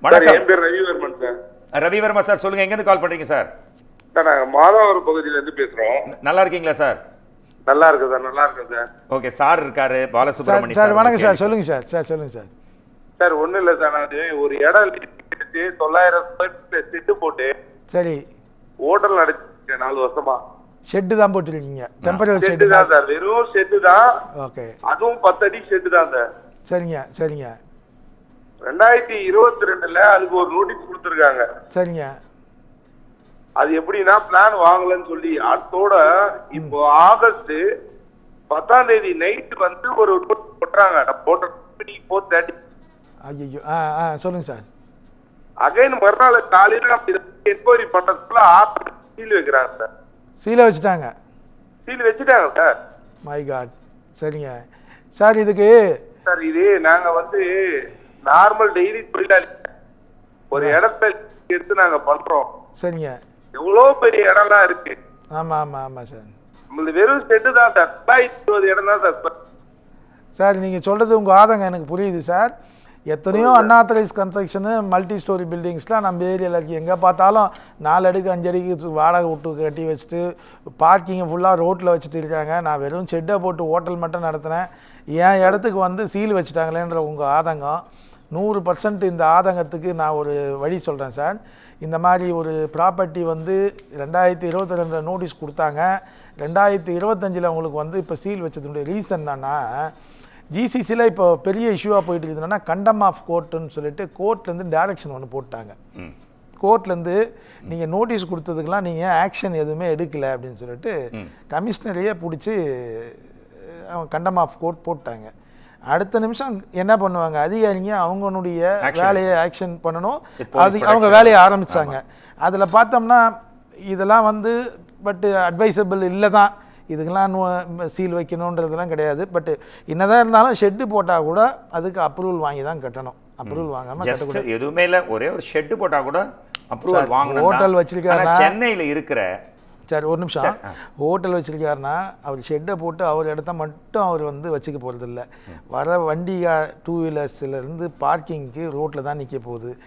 வணக்கம். என் பேர் Ravivarman sir. Ravi Varma sir, சொல்லுங்க, எங்க இருந்து கால் பண்றீங்க சார்? சார் நாங்கள் மாதவரம் பகுதியில இருந்து பேசுறோம். நல்லா இருக்கீங்களா சார்? நல்லா இருக்கு சார், நல்லா இருக்கு சார். ஓகே, சார் இருக்காரு, பாலசுப்ரமணியம் சார் வணக்கம் சார், சொல்லுங்க சார். சொல்லுங்க சார். சார் ஒன்றும் இல்லை சார், நான் ஒரு இடம் எடுத்து 900 ஸ்கொயர் ஃபீட் செட்டு போட்டு சரி, ஹோட்டல் நடத்திருக்கேன் 4 வருஷமா. ஷெட்டு தான் போட்டுருக்கீங்க, டெம்பரரி செட்டு ஷெட்டு தான் சார், வெறும் செட்டு தான். ஓகே, அதுவும் 10 அடி செட்டு தான் சார். சரிங்க சரிங்க 2022ல அதுக்கு ஒரு நோட்டீஸ் கொடுத்துருக்காங்க. சரிங்க. அது எப்படின்னா பிளான் வாங்கலன்னு சொல்லி அதோட இப்போ ஆகஸ்ட் 10ஆம் தேதி நைட் வந்து ஒரு போட்டுறாங்க. போட்ட 4:30. ஐயோ, சொல்லுங்க சார். அகைன் மறுநாள் காலையில என்கொயரி பண்றதுக்குள்ள சீல் வைக்கிறாங்க சார். சீலை வச்சுட்டாங்க. சீல் வச்சுட்டாங்க சார். My god. சரிங்க சார். இதுக்கு சார் இது நாங்க வந்து நார்மல் டெய்லி தொழிலாளி, ஒரு இடத்த எடுத்து நாங்க பண்றோம். சரிங்க. எவ்வளவு பெரிய இடம்லாம் இருக்கு. ஆமா ஆமா ஆமா சார். நம்மளுக்கு வெறும் செட்டு தான் சார். 20 இடம் தான் சார். சார் நீங்கள் சொல்கிறது உங்கள் ஆதங்கம் எனக்கு புரியுது சார். எத்தனையோ அன்ஆத்தரைஸ் கன்ஸ்ட்ரக்ஷனு மல்டி ஸ்டோரி பில்டிங்ஸ்லாம் நம்ம ஏரியாவில் இருக்குது. எங்கே பார்த்தாலும் 4 அடுக்கு 5 அடுக்கு வாடகை விட்டு கட்டி வச்சுட்டு பார்க்கிங்கை ஃபுல்லாக ரோட்டில் வச்சுட்டு இருக்காங்க. நான் வெறும் ஷெட்டை போட்டு ஹோட்டல் மட்டும் நடத்தினேன், என் இடத்துக்கு வந்து சீல் வச்சுட்டாங்களேன்ற உங்கள் ஆதங்கம் 100% இந்த ஆதங்கத்துக்கு நான் ஒரு வழி சொல்கிறேன் சார். இந்த மாதிரி ஒரு ப்ராப்பர்ட்டி வந்து 2022 நோட்டீஸ் கொடுத்தாங்க. 2025 உங்களுக்கு வந்து இப்போ சீல் வச்சதுடைய ரீசன் என்னன்னா, ஜிசிசியில் இப்போ பெரிய இஷ்யூவாக போயிட்டு இருக்குதுன்னா கண்டம் ஆஃப் கோர்ட்டுன்னு சொல்லிட்டு கோர்ட்லேருந்து டைரக்ஷன் ஒன்று போட்டாங்க. கோர்ட்லேருந்து நீங்கள் நோட்டீஸ் கொடுத்ததுக்கெலாம் நீங்கள் ஆக்ஷன் எதுவுமே எடுக்கலை அப்படின்னு சொல்லிட்டு கமிஷனரையே பிடிச்சி அவங்க கண்டம் ஆஃப் கோர்ட் போட்டாங்க. அடுத்த நிமிஷம் என்ன பண்ணுவாங்க அதிகாரிங்க, அவங்களுடைய வேலையை ஆக்ஷன் பண்ணணும், அது அவங்க வேலையை ஆரம்பித்தாங்க. அதில் பார்த்தோம்னா இதெல்லாம் வந்து பட்டு அட்வைசபிள் இல்லை தான், இதுக்கெல்லாம் சீல் வைக்கணுன்றதெல்லாம் கிடையாது. பட் என்னதான் இருந்தாலும் ஷெட்டு போட்டால் கூட அதுக்கு அப்ரூவல் வாங்கி தான் கட்டணும். அப்ரூவல் வாங்காமல் கட்டக்கூடாது. எதுவுமே இல்லை, ஒரே ஒரு ஷெட்டு போட்டா கூட அப்ரூவல் வாங்கணும். ஹோட்டல் வச்சிருக்காருன்னா, சென்னையில் இருக்கிற சார் ஒரு நிமிஷம், ஹோட்டல் வச்சிருக்காருன்னா அவர் ஷெட்டை போட்டு அவர் இடத்த மட்டும் அவர் வந்து வச்சுக்க போகிறதில்ல. வர வண்டி 2 வீலர்ஸ்லேருந்து பார்க்கிங்க்கு ரோட்டில் தான் நிற்க போகுது.